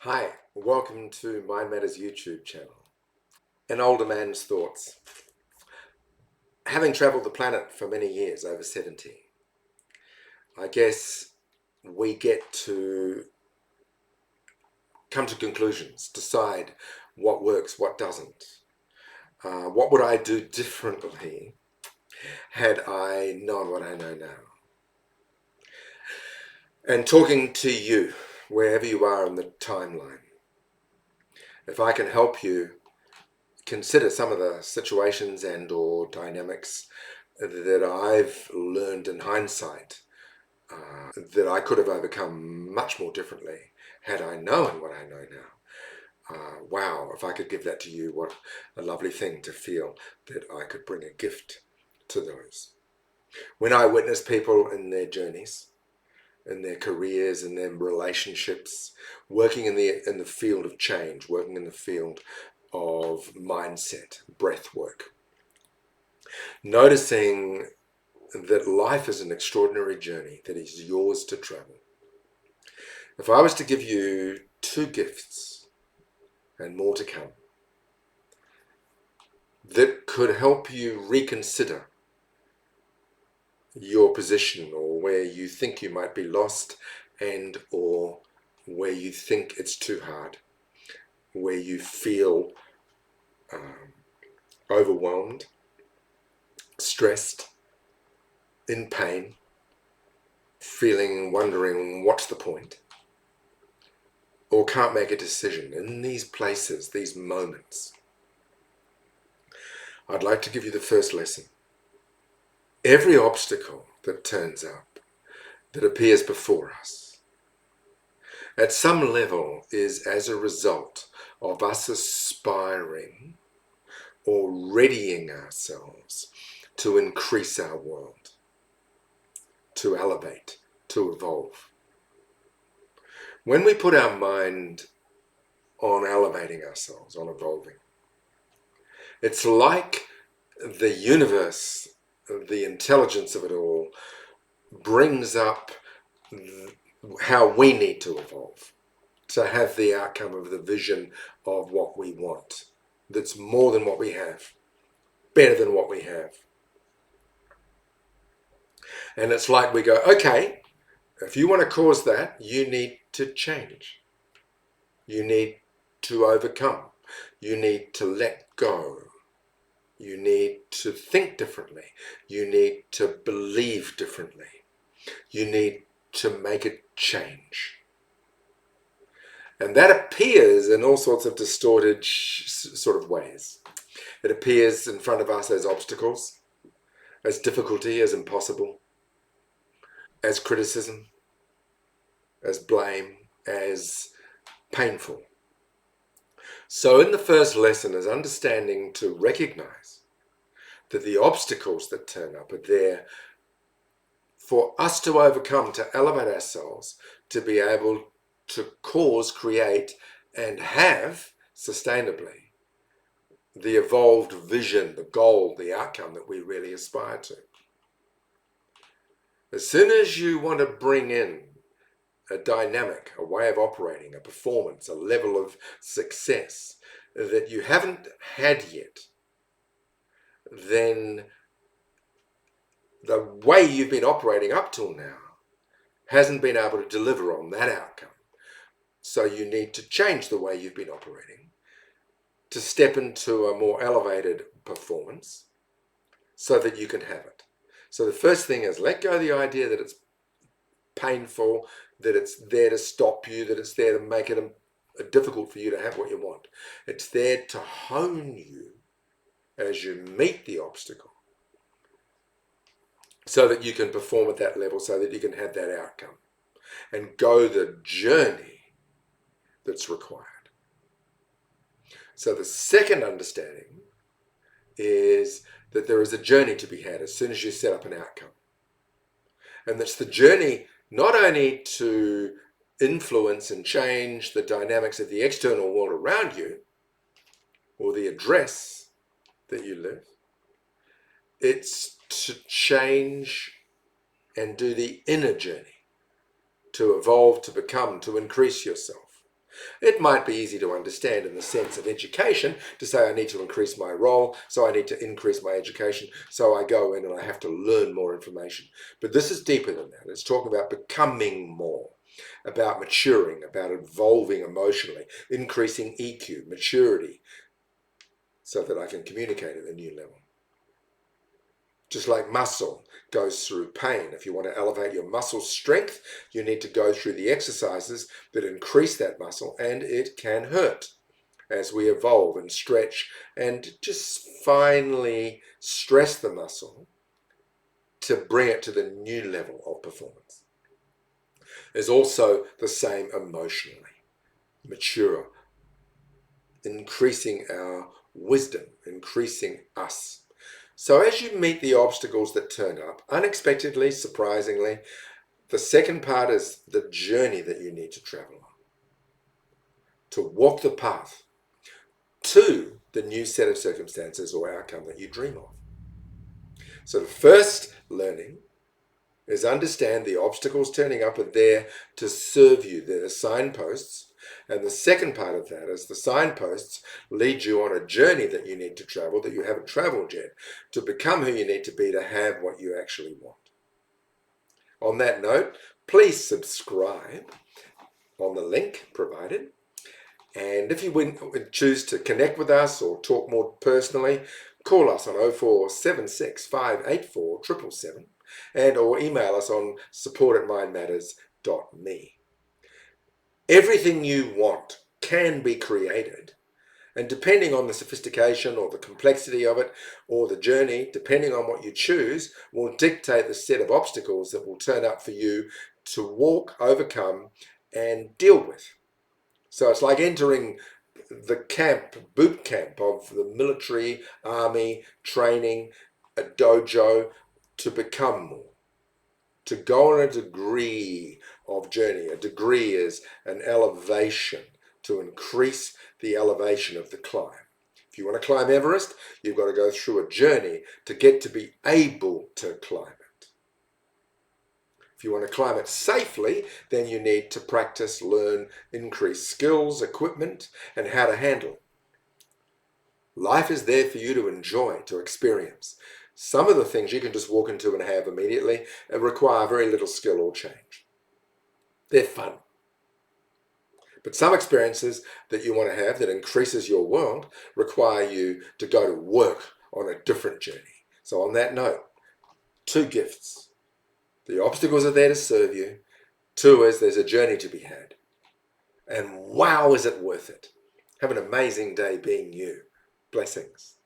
Hi, welcome to Mind Matters YouTube channel. An older man's thoughts. Having travelled the planet for many years, over 70, I guess we get to come to conclusions, decide what works, what doesn't. What would I do differently had I known what I know now? And talking to you, wherever you are in the timeline, if I can help you consider some of the situations and or dynamics that I've learned in hindsight that I could have overcome much more differently had I known what I know now. Wow, if I could give that to you, what a lovely thing to feel that I could bring a gift to those. When I witness people in their journeys, in their careers, in their relationships, working in the field of change, working in the field of mindset, breath work, noticing that life is an extraordinary journey that is yours to travel. If I was to give you two gifts, and more to come, that could help you reconsider your position or where you think you might be lost and or where you think it's too hard, where you feel overwhelmed, stressed, in pain, wondering what's the point, or can't make a decision. In these places, these moments, I'd like to give you the first lesson. Every obstacle that turns up, that appears before us, at some level is as a result of us aspiring or readying ourselves to increase our world, to elevate, to evolve. When we put our mind on elevating ourselves, on evolving, it's like the universe, the intelligence of it all, brings up how we need to evolve to have the outcome of the vision of what we want. That's more than what we have, better than what we have. And it's like we go, okay, if you want to cause that, you need to change. You need to overcome. You need to let go. You need to think differently. You need to believe differently. You need to make a change. And that appears in all sorts of distorted sort of ways. It appears in front of us as obstacles, as difficulty, as impossible, as criticism, as blame, as painful. So in the first lesson is understanding to recognize that the obstacles that turn up are there for us to overcome, to elevate ourselves, to be able to cause, create, and have sustainably the evolved vision, the goal, the outcome that we really aspire to. As soon as you want to bring in a dynamic, a way of operating, a performance, a level of success that you haven't had yet, then the way you've been operating up till now hasn't been able to deliver on that outcome. So you need to change the way you've been operating to step into a more elevated performance so that you can have it. So the first thing is let go of the idea that it's painful, that it's there to stop you, that it's there to make it difficult for you to have what you want. It's there to hone you as you meet the obstacle so that you can perform at that level, so that you can have that outcome and go the journey that's required. So the second understanding is that there is a journey to be had as soon as you set up an outcome. And that's the journey not only to influence and change the dynamics of the external world around you or the address that you live, it's to change and do the inner journey, to evolve, to become, to increase yourself. It might be easy to understand in the sense of education to say I need to increase my role, so I need to increase my education, so I go in and I have to learn more information. But this is deeper than that. It's talking about becoming more, about maturing, about evolving emotionally, increasing EQ, maturity, so that I can communicate at a new level. Just like muscle goes through pain. If you want to elevate your muscle strength, you need to go through the exercises that increase that muscle, and it can hurt as we evolve and stretch and just finally stress the muscle to bring it to the new level of performance. There's also the same emotionally. Mature, increasing our wisdom, increasing us. So as you meet the obstacles that turn up, unexpectedly, surprisingly, the second part is the journey that you need to travel on. To walk the path to the new set of circumstances or outcome that you dream of. So the first learning is understand the obstacles turning up are there to serve you. They're the signposts. And the second part of that is the signposts lead you on a journey that you need to travel that you haven't traveled yet to become who you need to be to have what you actually want. On that note, please subscribe on the link provided. And if you would choose to connect with us or talk more personally, call us on 0476 584 777 and or email us on support@mindmatters.me. Everything you want can be created, and depending on the sophistication or the complexity of it or the journey, depending on what you choose, will dictate the set of obstacles that will turn up for you to walk, overcome, and deal with. So it's like entering the boot camp of the military, army, training, a dojo to become more. To go on a degree of journey. A degree is an elevation to increase the elevation of the climb. If you want to climb Everest, you've got to go through a journey to get to be able to climb it. If you want to climb it safely, then you need to practice, learn, increase skills, equipment, and how to handle it. Life is there for you to enjoy, to experience. Some of the things you can just walk into and have immediately require very little skill or change. They're fun. But some experiences that you want to have that increases your world require you to go to work on a different journey. So on that note, 2 gifts. The obstacles are there to serve you. 2 is there's a journey to be had. And wow, is it worth it. Have an amazing day being you. Blessings.